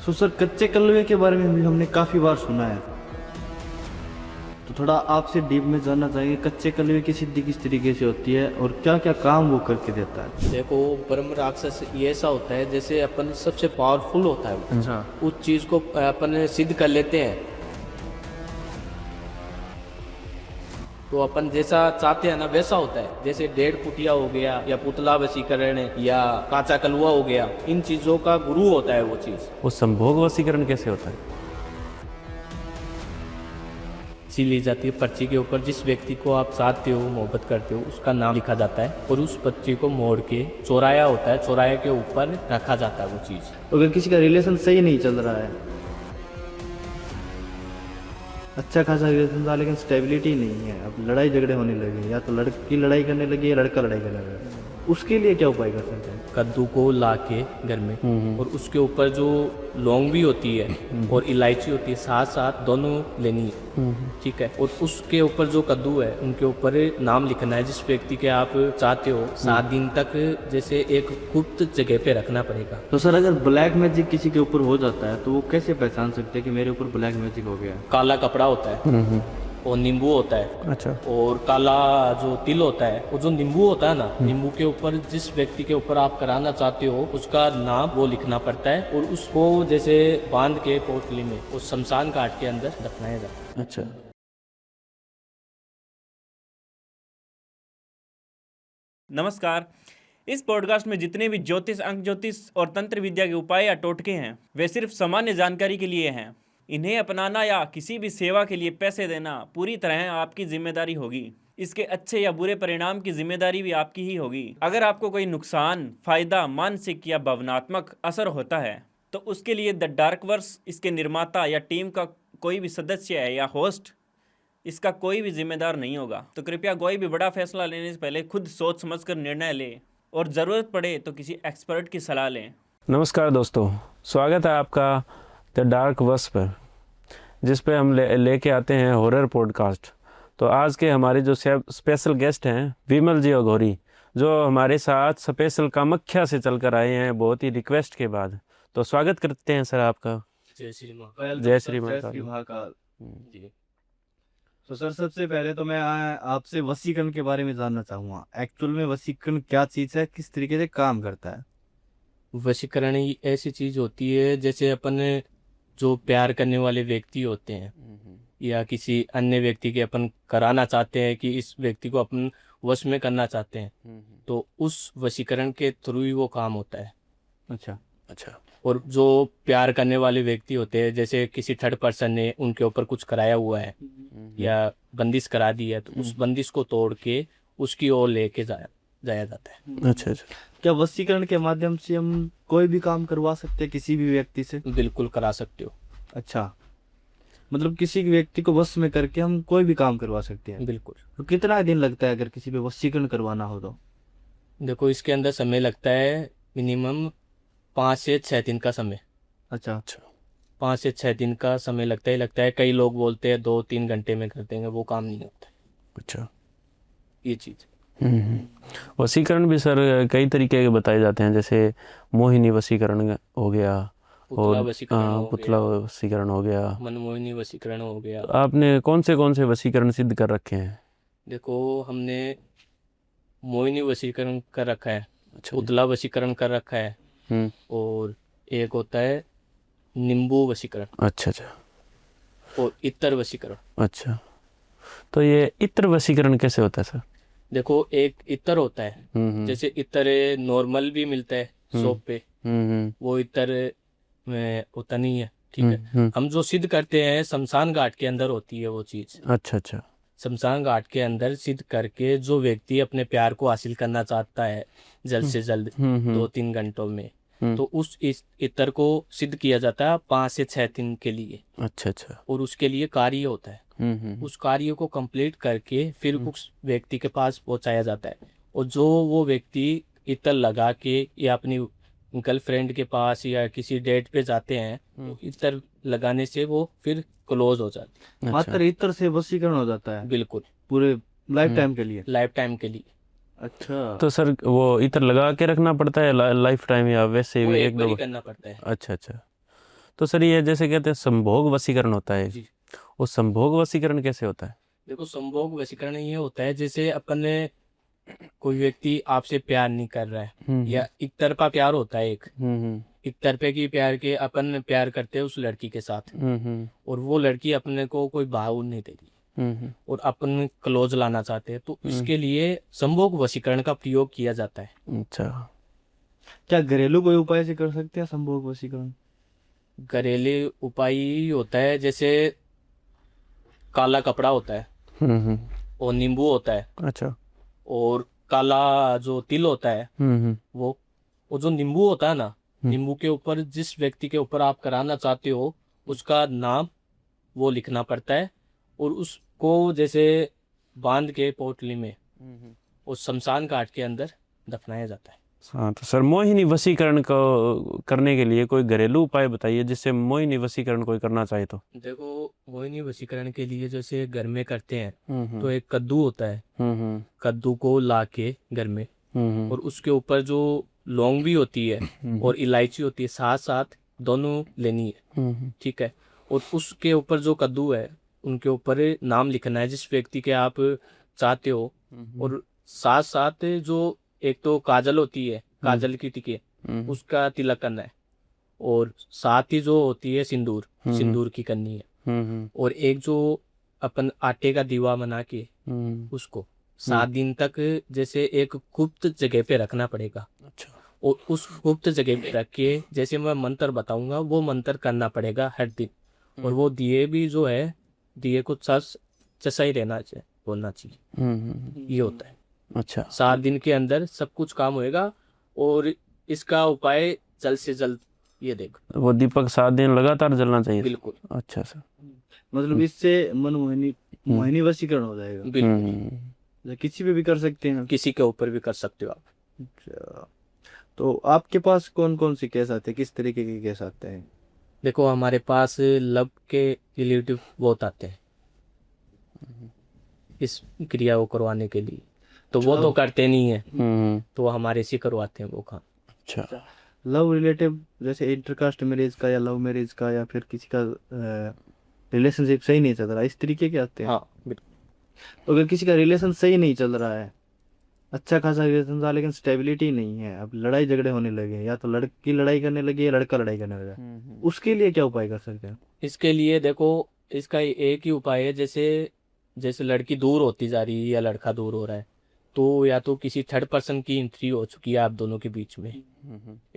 तो सर कच्चे कलवे के बारे में भी हमने काफ़ी बार सुना है, तो थोड़ा आपसे डीप में जानना चाहेंगे कच्चे कलवे की सिद्धि किस तरीके से होती है और क्या क्या काम वो करके देता है। देखो, ब्रह्म राक्षस ये ऐसा होता है जैसे अपन सबसे पावरफुल होता है वो। अच्छा। उस चीज को अपन सिद्ध कर लेते हैं, तो अपन जैसा चाहते हैं ना वैसा होता है। जैसे डेढ़ पुटिया हो गया या पुतला वशीकरण या कांचा कलुआ हो गया, इन चीजों का गुरु होता है वो चीज। वो संभोग वशीकरण कैसे होता है? सी ली जाती है पर्ची के ऊपर, जिस व्यक्ति को आप चाहते हो, मोहब्बत करते हो, उसका नाम लिखा जाता है और उस पर्ची को मोड़ के चौराया होता है, चौराहे के ऊपर रखा जाता है वो चीज। अगर किसी का रिलेशन सही नहीं चल रहा है, अच्छा खासा रिलेशन था लेकिन स्टेबिलिटी नहीं है, अब लड़ाई झगड़े होने लगे, या तो लड़की लड़ाई करने लगी या लड़का लड़ाई करने लगा, उसके लिए क्या उपाय कर सकते हैं? कद्दू को ला के घर में और उसके ऊपर जो लौंग भी होती है और इलायची होती है, साथ साथ दोनों लेनी है, ठीक है। और उसके ऊपर जो कद्दू है उनके ऊपर नाम लिखना है जिस व्यक्ति के आप चाहते हो। 7 दिन तक जैसे एक गुप्त जगह पे रखना पड़ेगा। तो सर अगर ब्लैक मैजिक किसी के ऊपर हो जाता है तो वो कैसे पहचान सकते हैं कि मेरे ऊपर ब्लैक मैजिक हो गया है? काला कपड़ा होता है और नींबू होता है। अच्छा। और काला जो तिल होता है, वो जो नींबू होता है ना, नींबू के ऊपर जिस व्यक्ति के ऊपर आप कराना चाहते हो उसका नाम वो लिखना पड़ता है और उसको जैसे बांध के पोटली में उस शमशान घाट के अंदर दफनाया जाता है। अच्छा। नमस्कार। इस पॉडकास्ट में जितने भी ज्योतिष, अंक ज्योतिष और तंत्र विद्या के उपाय या टोटके हैं वे सिर्फ सामान्य जानकारी के लिए हैं। इन्हें अपनाना या किसी भी सेवा के लिए पैसे देना पूरी तरह आपकी जिम्मेदारी होगी। इसके अच्छे या बुरे परिणाम की जिम्मेदारी भी आपकी ही होगी। अगर आपको कोई नुकसान, फायदा, मानसिक या भावनात्मक असर होता है तो उसके लिए द डार्क वर्स, इसके निर्माता या टीम का कोई भी सदस्य है या होस्ट, इसका कोई भी जिम्मेदार नहीं होगा। तो कृपया कोई भी बड़ा फैसला लेने से पहले खुद सोच समझकर निर्णय लें और ज़रूरत पड़े तो किसी एक्सपर्ट की सलाह लें। नमस्कार दोस्तों, स्वागत है आपका द डार्क वर्स पर, जिस पे हम लेके आते हैं हॉरर पॉडकास्ट। तो आज के हमारे जो स्पेशल गेस्ट हैं विमल जी अघोरी, जो हमारे साथ स्पेशल कामाख्या से चलकर आए हैं बहुत ही रिक्वेस्ट के बाद। तो स्वागत करते हैं सर आपका। जय श्री महाकाल। जय श्री महाकाल। जी। तो सर सबसे पहले तो मैं आपसे वशीकरण के बारे में जानना चाहूँगा। एक्चुअल में वशीकरण क्या चीज़ है, किस तरीके से काम करता है? वशीकरण ही ऐसी चीज होती है जैसे अपन जो प्यार करने वाले व्यक्ति होते हैं या किसी अन्य व्यक्ति के अपन कराना चाहते हैं कि इस व्यक्ति को अपन वश में करना चाहते हैं, तो उस वशीकरण के थ्रू ही वो काम होता है। अच्छा। अच्छा। और जो प्यार करने वाले व्यक्ति होते हैं, जैसे किसी थर्ड पर्सन ने उनके ऊपर कुछ कराया हुआ है या बंदिश करा दी है, तो उस बंदिश को तोड़ के उसकी ओर लेके जाया जाता है। अच्छा। अच्छा। क्या वशीकरण के माध्यम से हम कोई भी काम करवा सकते हैं किसी भी व्यक्ति से? बिल्कुल करा सकते हो। अच्छा, मतलब किसी भी व्यक्ति को वश में करके हम कोई भी काम करवा सकते हैं? बिल्कुल। तो कितना दिन लगता है अगर किसी पे वशीकरण करवाना हो तो? देखो, इसके अंदर समय लगता है मिनिमम 5 से 6 दिन का समय। अच्छा। अच्छा। 5 से 6 दिन का समय लगता है। कई लोग बोलते हैं 2-3 घंटे में कर देंगे, वो काम नहीं होता है अच्छा। ये चीज़। वशीकरण भी सर कई तरीके के बताए जाते हैं, जैसे मोहिनी वशीकरण हो गया पुतला वशीकरण हो पुतला गया, वशीकरण हो गया, मनमोहिनी वशीकरण हो गया। तो आपने कौन से वशीकरण सिद्ध कर रखे हैं? देखो, हमने मोहिनी वशीकरण कर रखा है, अच्छा। पुतला वशीकरण कर रखा है और एक होता है नींबू वशीकरण। अच्छा। अच्छा। और इत्र वशीकरण। अच्छा, तो ये इत्र वशीकरण कैसे होता है सर? देखो, एक इत्र होता है, जैसे इत्र नॉर्मल भी मिलता है शॉप पे, वो इत्र में होता नहीं है, ठीक है। हम जो सिद्ध करते हैं शमशान घाट के अंदर होती है वो चीज। अच्छा। अच्छा। शमशान घाट के अंदर सिद्ध करके जो व्यक्ति अपने प्यार को हासिल करना चाहता है जल्द से जल्द 2-3 घंटों में, तो उस इस इत्र को सिद्ध किया जाता है 5 से 6 दिन के लिए। अच्छा। अच्छा। और उसके लिए कार्य होता है, उस कार्य को कंप्लीट करके फिर उस व्यक्ति के पास पहुंचाया जाता है। और जो वो व्यक्ति इत्र लगा के या अपनी गर्लफ्रेंड के पास या किसी डेट पे जाते हैं, तो इत्र लगाने से वो फिर क्लोज हो जाती है। मात्र इत्र से वशीकरण हो जाता है? बिल्कुल, पूरे लाइफ टाइम के लिए? लाइफ टाइम के लिए। अच्छा, तो सर वो इत्र लगा के रखना पड़ता है लाइफ टाइम, या वैसे वो भी एक एक बार दो? ही करना पड़ता है। अच्छा। अच्छा, तो सर ये जैसे कहते हैं संभोग वशीकरण होता है, जी। वो संभोग वशीकरण कैसे होता है? देखो, संभोग वशीकरण ये होता है जैसे अपन कोई व्यक्ति आपसे प्यार नहीं कर रहा है या एक तरफा प्यार होता है, एक तरफे की प्यार के अपन प्यार करते हैं उस लड़की के साथ, और वो लड़की अपने को कोई भाव नहीं दे रही और अपन क्लोज लाना चाहते हैं, तो इसके लिए संभोग वशीकरण का प्रयोग किया जाता है। अच्छा, क्या घरेलू कोई उपाय से कर सकते हैं संभोग वशीकरण? घरेलू उपाय ही होता है जैसे काला कपड़ा होता है और नींबू होता है अच्छा, और काला जो तिल होता है वो जो नींबू होता है ना, नींबू के ऊपर जिस व्यक्ति के ऊपर आप कराना चाहते हो उसका नाम वो लिखना पड़ता है और उसको जैसे बांध के पोटली में उस शमशान घाट के अंदर दफनाया जाता है। हाँ। तो सर मोहिनी वशीकरण को करने के लिए कोई घरेलू उपाय बताइए जिससे मोहिनी वशीकरण कोई करना चाहे तो। देखो, मोहिनी वशीकरण के लिए जैसे घर में करते हैं तो एक कद्दू होता है, कद्दू को ला के घर में और उसके ऊपर जो लौंग भी होती है और इलायची होती है, साथ साथ दोनों लेनी है, ठीक है। और उसके ऊपर जो कद्दू है उनके ऊपर नाम लिखना है जिस व्यक्ति के आप चाहते हो, और साथ साथ जो एक तो काजल होती है, काजल की टिके उसका तिलक करना है, और साथ ही जो होती है सिंदूर, सिंदूर की करनी है, और एक जो अपन आटे का दीवा बना के उसको 7 दिन तक जैसे एक गुप्त जगह पे रखना पड़ेगा। अच्छा, और उस गुप्त जगह पे रख के जैसे मैं मंत्र बताऊंगा वो मंत्र करना पड़ेगा हर दिन, और वो दिए भी जो है दिए को चसा ही रहना चाहिए, बोलना चाहिए, ये होता है। अच्छा, 7 दिन के अंदर सब कुछ काम होएगा, और इसका उपाय जल्द से जल्द ये देखो। वो दीपक 7 दिन लगातार जलना चाहिए? बिल्कुल। अच्छा सर, मतलब इससे मनमोहिनी मोहिनी वशीकरण हो जाएगा? बिल्कुल, किसी पे भी कर सकते हैं? किसी के ऊपर भी कर सकते हो आप। अच्छा, तो आपके पास कौन कौन से केस आते हैं, किस तरीके के केस आते हैं? देखो, हमारे पास लव के रिलेटिव बहुत आते हैं इस क्रिया को करवाने के लिए, तो वो तो करते नहीं है, तो वो हमारे से करवाते हैं वो काम। अच्छा, लव रिलेटिव जैसे इंटरकास्ट मैरिज का या लव मैरिज का, या फिर किसी का रिलेशनशिप सही नहीं चल रहा, इस तरीके के आते हैं? हाँ बिल्कुल। तो अगर किसी का रिलेशन सही नहीं चल रहा है, अच्छा खासा रिलेशन था लेकिन स्टेबिलिटी नहीं है, अब लड़ाई झगड़े होने लगे, या तो लड़की लड़ाई करने लगी या लड़का लड़ाई करने लगा, उसके लिए क्या उपाय कर सकते हैं? इसके लिए देखो, इसका एक ही उपाय है, जैसे जैसे लड़की दूर होती जा रही है या लड़का दूर हो रहा है, तो या तो किसी थर्ड पर्सन की एंट्री हो चुकी है आप दोनों के बीच में,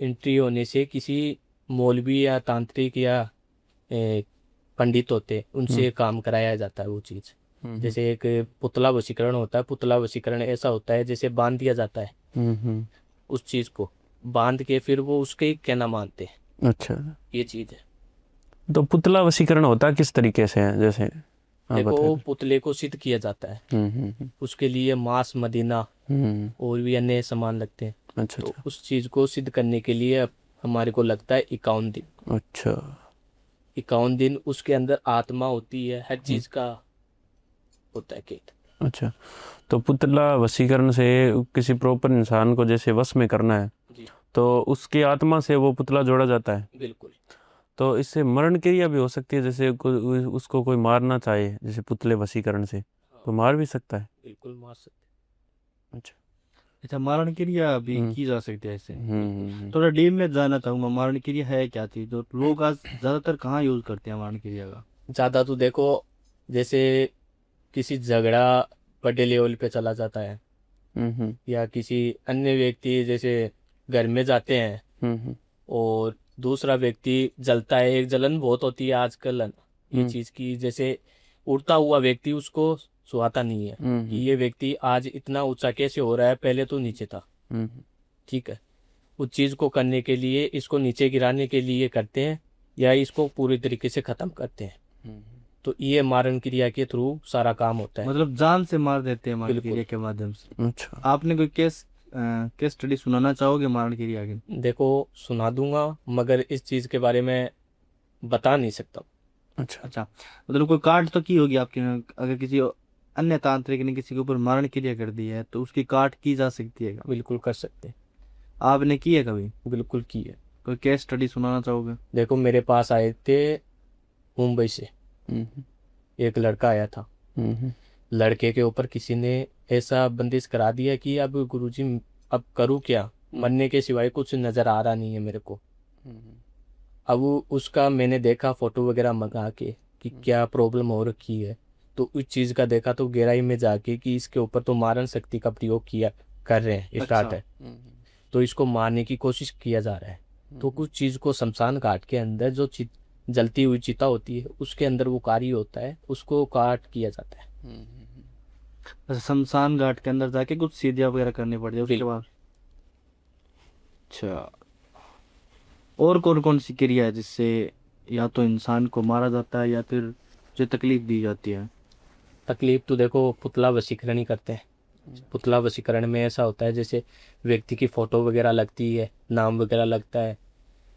एंट्री होने से किसी मौलवी या तांत्रिक या पंडित होते उनसे काम कराया जाता है वो चीज़। जैसे एक पुतला वशीकरण होता है, पुतला वशीकरण ऐसा होता है जैसे बांध दिया जाता है उस चीज़ को, बांध के फिर वो उसके ही कहना मानते हैं। अच्छा, ये चीज़ है। तो पुतला वशीकरण होता किस तरीके से है? जैसे देखो, पुतले को सिद्ध किया जाता है, उसके लिए मांस, मदीना और भी अन्य सामान लगते हैं। अच्छा, तो उस चीज को सिद्ध करने के लिए हमारे को लगता है 51 दिन। अच्छा, 51 दिन उसके अंदर आत्मा होती है, हर चीज का होता है कैद। अच्छा, तो पुतला वशीकरण से किसी प्रॉपर इंसान को जैसे वश में करना है जी। तो उसकी आत्मा से वो पुतला जोड़ा जाता है। बिल्कुल। तो इससे मरण क्रिया भी हो सकती है, जैसे उसको कोई मारना चाहे जैसे पुतले वशीकरण से, तो मार भी सकता है? बिल्कुल मार सकते। अच्छा, अच्छा, मारण क्रिया भी की जा सकती है इससे? थोड़ा डीप में जानना चाहूंगा, मारण क्रिया है क्या चीज, जो लोग आज ज्यादातर कहाँ यूज करते हैं मारण क्रिया का? ज़्यादा तो देखो, जैसे किसी झगड़ा बड़े लेवल पे चला जाता है या किसी अन्य व्यक्ति जैसे घर में जाते हैं और दूसरा व्यक्ति जलता है, एक जलन बहुत होती है आजकल ये चीज़ की, जैसे उड़ता हुआ व्यक्ति उसको सुहाता नहीं है कि ये व्यक्ति आज इतना ऊंचा कैसे हो रहा है, पहले तो नीचे था, ठीक है। उस चीज़ को करने के लिए, इसको नीचे गिराने के लिए करते हैं या इसको पूरी तरीके से ख़त्म करते हैं, तो ये मारण क्रिया के थ्रू सारा काम होता है। मतलब जान से मार देते हैं मारण बिल्कुल। क्रिया के माध्यम से। अच्छा, आपने कोई केस स्टडी सुनाना चाहोगे मारण क्रिया की? देखो, सुना दूंगा मगर इस चीज़ के बारे में बता नहीं सकता। अच्छा, मतलब कोई काट तो की होगी आपके, अगर किसी अन्य तांत्रिक ने किसी के ऊपर मारण क्रिया कर दी है तो उसकी काट की जा सकती है? बिल्कुल कर सकते हैं। आपने की है कभी? बिल्कुल की है। कोई केस स्टडी सुनाना चाहोगे? देखो मेरे पास आए थे मुंबई से, एक लड़का आया था। लड़के के ऊपर किसी ने ऐसा बंदिश करा दिया कि अब गुरुजी अब करूँ क्या, मरने के सिवाय कुछ नज़र आ रहा नहीं है मेरे को। अब उसका मैंने देखा फोटो वगैरह मंगा के कि क्या प्रॉब्लम हो रखी है, तो उस चीज़ का देखा तो गहराई में जाके कि इसके ऊपर तो मारण शक्ति का प्रयोग किया कर रहे हैं, स्टार्ट है, तो इसको मारने की कोशिश किया जा रहा है। तो कुछ चीज़ को शमशान घाट के अंदर जो जलती हुई चिता होती है उसके अंदर वो कार्य होता है, उसको काट किया जाता है। अच्छा, शमशान घाट के अंदर जाके कुछ सीधिया वगैरह करनी पड़ती है उसके बिल्कुल। बाद। अच्छा, और कौन कौन सी क्रिया है जिससे या तो इंसान को मारा जाता है या फिर जो तकलीफ दी जाती है? तकलीफ तो देखो पुतला वशीकरण ही करते हैं। पुतला वशीकरण में ऐसा होता है जैसे व्यक्ति की फोटो वगैरह लगती है, नाम वगैरह लगता है,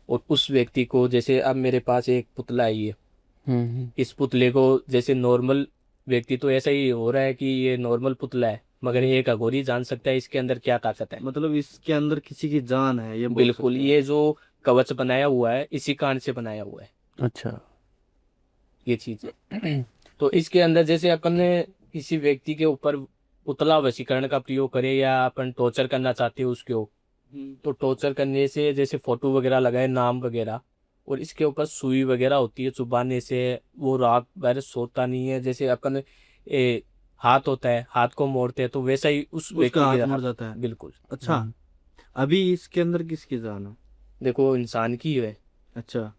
और उस व्यक्ति को जैसे अब मेरे पास एक पुतला आई है, इस पुतले को जैसे नॉर्मल व्यक्ति तो ऐसा ही हो रहा है कि ये नॉर्मल पुतला है, मगर ये एक अघोरी जान सकता है इसके अंदर क्या ताकत है। मतलब इसके अंदर किसी की जान है, ये बोल बिल्कुल, सकते हैं। ये जो कवच बनाया हुआ है इसी कांड से बनाया हुआ है अच्छा। ये चीज है। तो इसके अंदर जैसे अपन ने किसी व्यक्ति के ऊपर पुतला वशीकरण का प्रयोग करे या अपन टॉर्चर करना चाहते हो उसके ऊपर, तो टॉर्चर करने से जैसे फोटो वगैरह लगाए, नाम वगैरह, और इसके ऊपर सुई वगैरह होती है, चुबाने से वो रात भर सोता नहीं है। जैसे अपन हाथ होता है, हाथ को मोड़ते हैं तो वैसा ही उस व्यक्ति उसका के हाथ मर जाता है। बिल्कुल। अच्छा, अभी इसके अंदर किसकी जान है? देखो इंसान की है। अच्छा,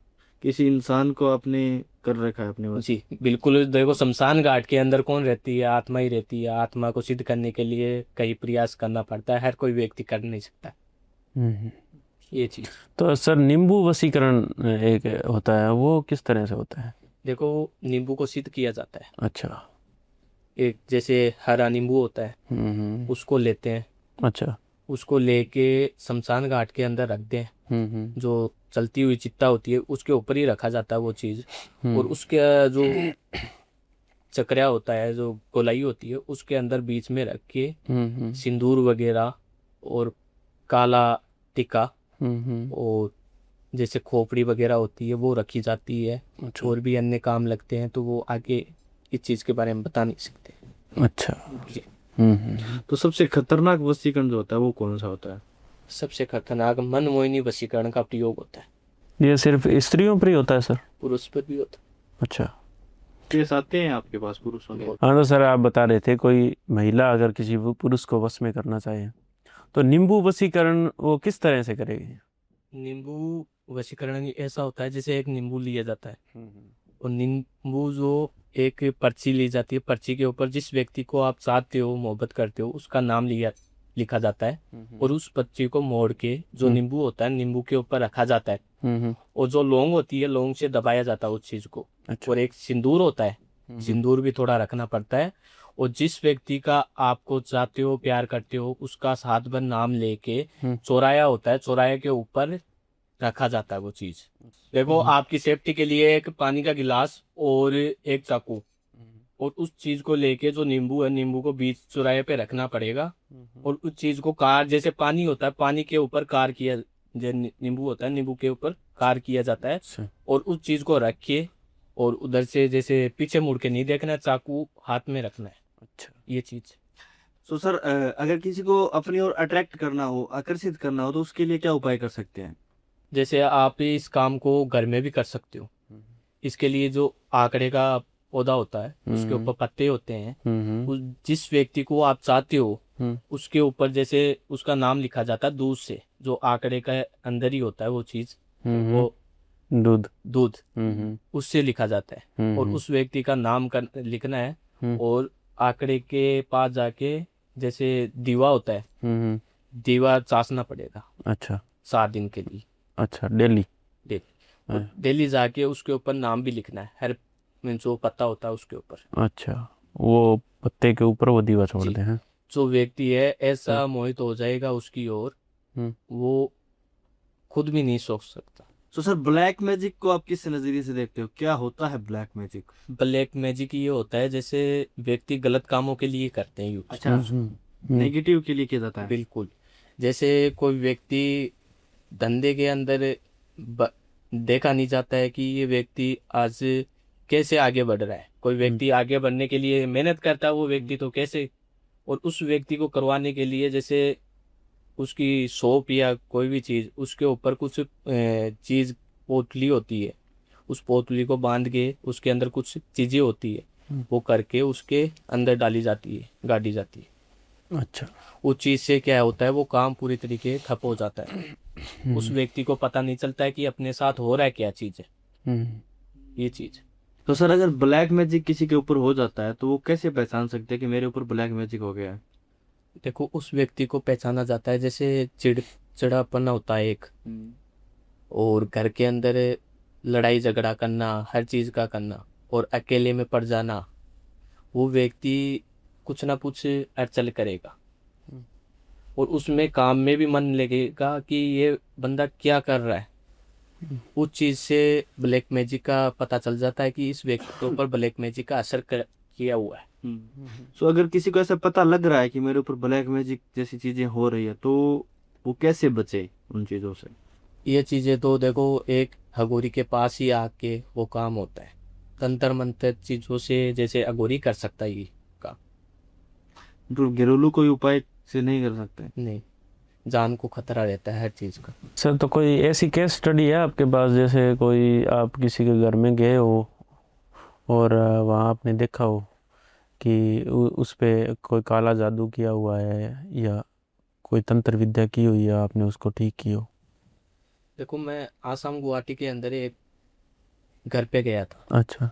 किसी इंसान को आपने कर रखा है अपने वश? जी बिल्कुल। देखो शमशान घाट के अंदर कौन रहती है? आत्मा ही रहती है। आत्मा को सिद्ध करने के लिए कई प्रयास करना पड़ता है, हर कोई व्यक्ति कर नहीं सकता ये चीज। तो सर नींबू वशीकरण एक होता है, वो किस तरह से होता है? देखो नींबू को सिद्ध किया जाता है। अच्छा। एक जैसे हरा नींबू होता है, उसको लेते हैं, अच्छा। उसको लेके शमशान घाट के अंदर रख दें, जो चलती हुई चित्ता होती है उसके ऊपर ही रखा जाता है वो चीज, और उसके जो चक्रिया होता है, जो गोलाई होती है, उसके अंदर बीच में रख के सिंदूर वगैरह और काला टिक्का और जैसे खोपड़ी वगैरह होती है वो रखी जाती है। अच्छा। और भी अन्य काम लगते हैं, तो वो आगे इस चीज के बारे में बता नहीं सकते। अच्छा। जी। तो सबसे खतरनाक वशीकरण जो होता है वो कौन सा होता है? सबसे खतरनाक मनमोहिनी वशीकरण का प्रयोग होता है। ये सिर्फ स्त्रियों पर ही होता है सर? पुरुष पर भी होता है। अच्छा। केस आते हैं आपके पास पुरुषों के? हाँ, तो सर आप बता रहे थे कोई महिला अगर किसी पुरुष को वश में करना चाहे तो नींबू वशीकरण वो किस तरह से करेगी? नींबू वशीकरण ऐसा होता है जैसे एक नींबू लिया जाता है, और नींबू जो एक पर्ची ली जाती है, पर्ची के ऊपर जिस व्यक्ति को आप चाहते हो, मोहब्बत करते हो, उसका नाम लिखा जाता है, और उस पर्ची को मोड़ के जो नींबू होता है नींबू के ऊपर रखा जाता है, और जो लौंग होती है लौंग से दबाया जाता है उस चीज को। अच्छा। और एक सिंदूर होता है, सिंदूर भी थोड़ा रखना पड़ता है, और जिस व्यक्ति का आपको चाहते हो, प्यार करते हो, उसका साथ भर नाम लेके चौराया होता है, चौराहे के ऊपर रखा जाता है वो चीज। देखो आपकी सेफ्टी के लिए एक पानी का गिलास और एक चाकू, और उस चीज को लेके जो नींबू है, नींबू को बीच चौराहे पे रखना पड़ेगा, और उस चीज को कार, जैसे पानी होता है, पानी के ऊपर कार किया, जो नींबू होता है नींबू के ऊपर कार किया जाता है, और उस चीज को रख के और उधर से जैसे पीछे मुड़ के नहीं देखना है, चाकू हाथ में रखना है। अच्छा। ये चीज। तो सर अगर किसी को अपनी ओर अट्रैक्ट करना हो, आकर्षित करना हो, तो उसके लिए क्या उपाय कर सकते हैं? जैसे आप इस काम को घर में भी कर सकते हो। इसके लिए जो आंकड़े का पौधा होता है उसके ऊपर पत्ते होते हैं, जिस व्यक्ति को आप चाहते हो उसके ऊपर जैसे उसका नाम लिखा जाता है दूध से, जो आंकड़े का अंदर ही होता है वो चीज, वो दूध उससे लिखा जाता है, और उस व्यक्ति का नाम लिखना है, और आंकड़े के पास जाके जैसे दीवा होता है, दीवा चासना पड़ेगा। अच्छा। 7 दिन के लिए। अच्छा, डेली? डेली जाके उसके ऊपर नाम भी लिखना है, हर मीन्स वो पत्ता होता है उसके ऊपर। अच्छा, वो पत्ते के ऊपर वो दीवा छोड़ते हैं। जो व्यक्ति है ऐसा मोहित हो जाएगा उसकी ओर, वो खुद भी नहीं सोच सकता। तो सर ब्लैक मैजिक को आप किस नजरिए से देखते हो? क्या होता है ब्लैक मैजिक? ब्लैक मैजिक ये होता है जैसे व्यक्ति गलत कामों के लिए करते हैं यूज। अच्छा, नेगेटिव के लिए किया जाता है? बिल्कुल। जैसे कोई व्यक्ति धंधे के अंदर देखा नहीं जाता है कि ये व्यक्ति आज कैसे आगे बढ़ रहा है। कोई व्यक्ति आगे बढ़ने के लिए मेहनत करता है, वो व्यक्ति तो कैसे, और उस व्यक्ति को करवाने के लिए जैसे उसकी शॉप या कोई भी चीज़, उसके ऊपर कुछ चीज़ पोतली होती है, उस पोतली को बांध के उसके अंदर कुछ चीज़ें होती है, वो करके उसके अंदर डाली जाती है, गाड़ी जाती है। अच्छा। उस चीज़ से क्या होता है, वो काम पूरी तरीके ठप हो जाता है। उस व्यक्ति को पता नहीं चलता है कि अपने साथ हो रहा है क्या चीज़ है ये चीज़। तो सर अगर ब्लैक मैजिक किसी के ऊपर हो जाता है तो वो कैसे पहचान सकते हैं कि मेरे ऊपर ब्लैक मैजिक हो गया है? देखो, उस व्यक्ति को पहचाना जाता है जैसे चिड़चिड़ापन होता है एक, और घर के अंदर लड़ाई झगड़ा करना, हर चीज़ का करना, और अकेले में पड़ जाना। वो व्यक्ति कुछ ना कुछ अड़चन करेगा, और उसमें काम में भी मन लगेगा कि ये बंदा क्या कर रहा है। उस चीज़ से ब्लैक मैजिक का पता चल जाता है कि इस व्यक्ति के ऊपर ब्लैक मैजिक का असर किया हुआ है। सो अगर किसी को ऐसा पता लग रहा है कि मेरे ऊपर ब्लैक मैजिक जैसी चीजें हो रही है तो वो कैसे बचे उन चीजों से? ये चीज़ें तो देखो, एक हगोरी के पास ही आके वो काम होता है। तंत्र मंत्र चीज़ों से जैसे अघोरी कर सकता है ये काम, तो घरेलू कोई उपाय से नहीं कर सकते? नहीं, जान को खतरा रहता है हर चीज़ का। सर, तो कोई ऐसी केस स्टडी है आपके पास, जैसे कोई आप किसी के घर में गए हो और वहाँ आपने देखा हो कि उस पे कोई काला जादू किया हुआ है या कोई तंत्र विद्या की हुई है, आपने उसको ठीक की हो? देखो, मैं आसाम गुवाहाटी के अंदर एक घर पे गया था। अच्छा।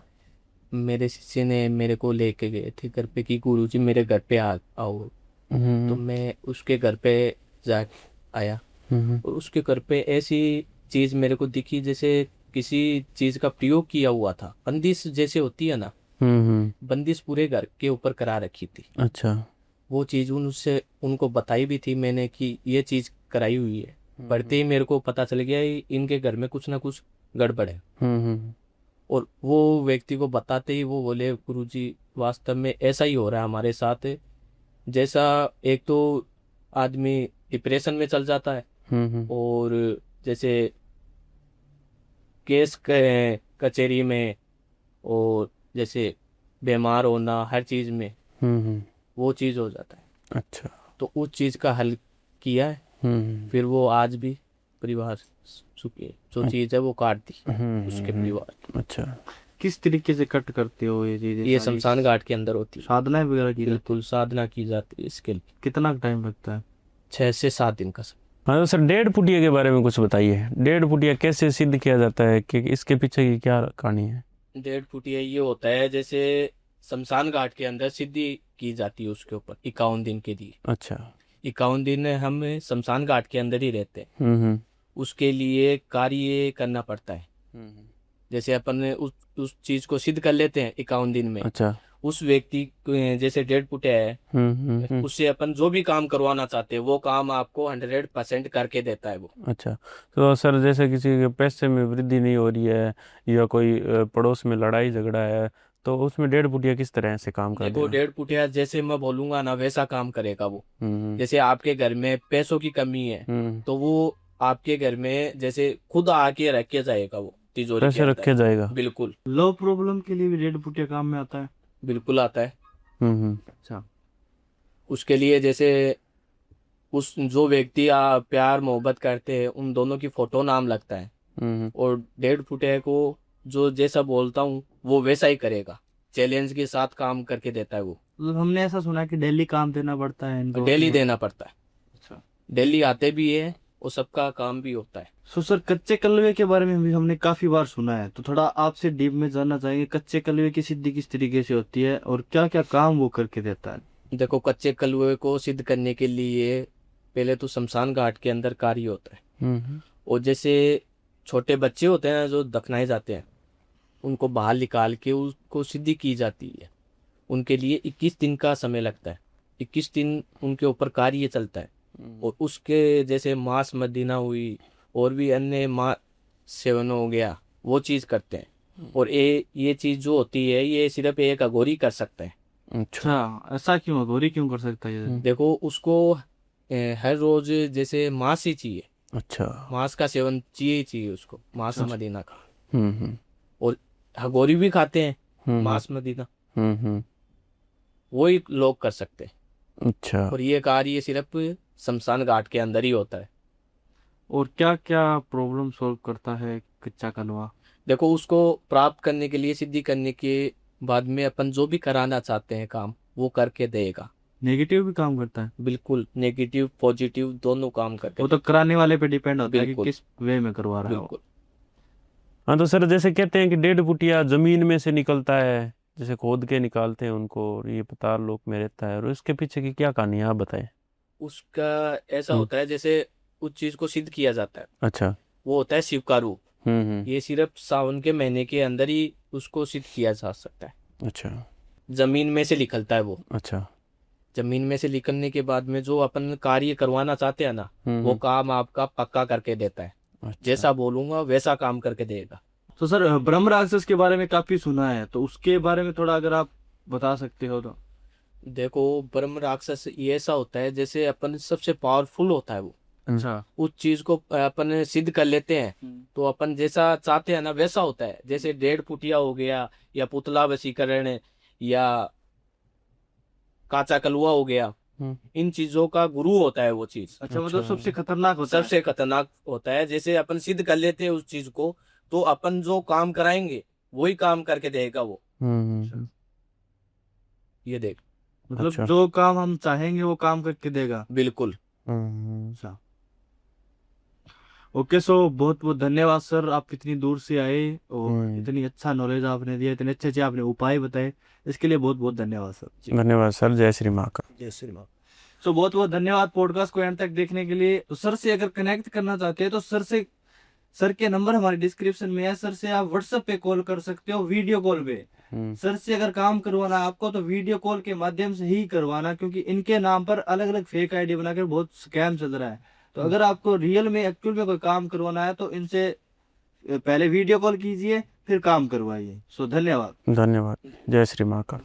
मेरे शिष्य ने मेरे को लेके गए थे घर पे कि गुरुजी मेरे घर पे आओ। तो मैं उसके घर पे जा आया, और उसके घर पे ऐसी चीज़ मेरे को दिखी जैसे किसी चीज़ का प्रयोग किया हुआ था। बंदिश जैसे होती है ना, बंदिश पूरे घर के ऊपर करा रखी थी। अच्छा। वो चीज़ उनको बताई भी थी मैंने कि ये चीज़ कराई हुई है। पढ़ते ही मेरे को पता चल गया इनके घर में कुछ ना कुछ गड़बड़ है। और वो व्यक्ति को बताते ही वो बोले, गुरुजी वास्तव में ऐसा ही हो रहा है हमारे साथ। जैसा एक तो आदमी डिप्रेशन में चल जाता है, और जैसे केस कचहरी में, और जैसे बीमार होना हर चीज़ में, वो चीज़ हो जाता है। अच्छा। तो उस चीज़ का हल किया है, फिर वो आज भी परिवार सुखी है। जो चीज़ है वो काट दी उसके परिवार। अच्छा। किस तरीके से कट करते हो ये चीजें? ये सारी शमशान घाट के अंदर होती है। साधनाएं वगैरह की जाती बिल्कुल साधना की जाती है इसके लिए। है? कितना टाइम लगता है? 6 से 7 दिन का समय। हाँ, तो सर डेढ़ फुटिया के बारे में कुछ बताइए। डेढ़ फुटिया कैसे सिद्ध किया जाता है, कि इसके पीछे की क्या कहानी है? 1.5 फुटिया ये होता है जैसे शमशान घाट के अंदर सिद्धि की जाती है उसके ऊपर 51 दिन के लिए। अच्छा। 51 दिन हम शमशान घाट के अंदर ही रहते हैं। उसके लिए कार्य करना पड़ता है। जैसे अपन उस चीज को सिद्ध कर लेते हैं 51 दिन में। अच्छा। उस व्यक्ति जैसे 1.5 फुटिया है, उससे अपन जो भी काम करवाना चाहते हैं वो काम आपको 100% करके देता है वो। अच्छा, तो सर जैसे किसी के पैसे में वृद्धि नहीं हो रही है या कोई पड़ोस में लड़ाई झगड़ा है, तो उसमें डेढ़ फुटिया किस तरह से काम कर देखो, देगा? 1.5 फुटिया जैसे मैं बोलूंगा ना वैसा काम करेगा वो। हम्म। जैसे आपके घर में पैसों की कमी है, तो वो आपके घर में जैसे खुद आके रख के जाएगा वो तिजोरी के पैसे अंदर। रखे जाएगा। बिल्कुल लव प्रॉब्लम के लिए भी 1.5 फुटिया काम में आता है? बिल्कुल आता है। अच्छा। उसके लिए जैसे उस जो व्यक्ति प्यार मोहब्बत करते हैं उन दोनों की फोटो नाम लगता है, और 1.5 फुटिया को जो जैसा बोलता हूँ वो वैसा ही करेगा। चैलेंज के साथ काम करके देता है वो। मतलब हमने ऐसा सुना है कि डेली काम देना पड़ता है इनको? डेली देना पड़ता है। अच्छा। डेली आते भी है और सबका काम भी होता है। सो सर कच्चे कलवे के बारे में भी हमने काफी बार सुना है, तो थोड़ा आपसे डीप में जानना चाहेंगे कच्चे कलवे की सिद्धि किस तरीके से होती है और क्या क्या काम वो करके देता है? देखो, कच्चे कलवे को सिद्ध करने के लिए पहले तो शमशान घाट के अंदर कार्य होता है। और जैसे छोटे बच्चे होते हैं जो दफनाए जाते हैं, उनको बाहर निकाल के उसको सिद्धि की जाती है। उनके लिए 21 दिन का समय लगता है। 21 दिन उनके ऊपर कार्य चलता है। और उसके जैसे मांस मदीना हुई और भी अन्य सेवन हो गया, वो चीज़ करते हैं। और ये चीज़ जो होती है ये सिर्फ एक अघोरी कर सकता है। अच्छा, ऐसा क्यों? अघोरी क्यों कर सकता है ये? देखो, उसको हर रोज जैसे मांस ही चाहिए। अच्छा। मांस का सेवन चाहिए ही चाहिए उसको, मांस मदीना का। हम्म। और हगोरी भी खाते हैं हम्म। मांस मदीना, हम्म। वो ही लोग कर सकते हैं। अच्छा। और ये कार्य ये सिर्फ शमशान घाट के अंदर ही होता है। और क्या क्या प्रॉब्लम सॉल्व करता है कच्चा कलवा? देखो, उसको प्राप्त करने के लिए, सिद्धि करने के बाद में अपन जो भी कराना चाहते हैं काम, वो करके देगा। नेगेटिव भी काम करता है? बिल्कुल, नेगेटिव पॉजिटिव दोनों काम करके वो तो कराने वाले पे डिपेंड होता है कि बिल्कुल। किस वे में करवा रहा है वो। बिल्कुल। हाँ तो सर जैसे कहते हैं कि 1.5 फुटिया जमीन में से निकलता है, जैसे खोद के निकालते हैं उनको, और ये पताल लोक में रहता है, और इसके पीछे की क्या कहानी है आप बताएं। उसका ऐसा हम्म। होता है, जैसे उस चीज को सिद्ध किया जाता है, अच्छा। वो होता है शिव का रूप। हम्म। ये सिर्फ सावन के महीने के अंदर ही उसको सिद्ध किया जा सकता है। अच्छा। जमीन में से निकलता है वो। अच्छा। जमीन में से निकलने के बाद में जो अपन कार्य करवाना चाहते हैं ना, हम्म। वो काम आपका पक्का करके देता है। अच्छा। जैसा बोलूंगा वैसा काम करके देगा। तो सर ब्रह्म राक्षस के बारे में काफी सुना है, तो उसके बारे में थोड़ा अगर आप बता सकते हो तो। देखो, ब्रह्म राक्षस ये ऐसा होता है, जैसे अपन सबसे पावरफुल होता है वो। अच्छा। उस चीज को अपन सिद्ध कर लेते हैं, तो अपन जैसा चाहते हैं ना वैसा होता है। जैसे 1.5 फुटिया हो गया, या पुतला वशीकरण, या काचा कलुआ हो गया, हम्म। इन चीजों का गुरु होता है वो चीज। अच्छा, मतलब सबसे खतरनाक होता सबसे खतरनाक होता है। जैसे अपन सिद्ध कर लेते हैं उस चीज को, तो अपन जो काम कराएंगे वही काम करके देगा वो। हम्म। ये देख। है। मतलब अच्छा। जो काम हम चाहेंगे वो काम करके देगा। बिल्कुल। हम्म। अच्छा। ओके, सो बहुत बहुत धन्यवाद सर, आप इतनी दूर से आए और इतनी अच्छा नॉलेज आपने दिया, इतने अच्छे अच्छे आपने उपाय बताए, इसके लिए बहुत बहुत धन्यवाद सर। धन्यवाद सर, जय श्री माँ का। जय श्री राम। सो बहुत बहुत धन्यवाद पॉडकास्ट को एंड तक देखने के लिए। तो सर से अगर कनेक्ट करना चाहते हैं तो सर के नंबर हमारे डिस्क्रिप्शन में है। सर से आप व्हाट्सएप पे कॉल कर सकते हो, वीडियो कॉल पे। सर से अगर काम करवाना है आपको तो वीडियो कॉल के माध्यम से ही करवाना, क्योंकि इनके नाम पर अलग अलग फेक आईडी बनाकर बहुत स्कैम चल रहा है। तो अगर आपको रियल में एक्चुअल में कोई काम करवाना है तो इनसे पहले वीडियो कॉल कीजिए, फिर काम करवाइए। सो धन्यवाद। धन्यवाद, जय श्री माँ का।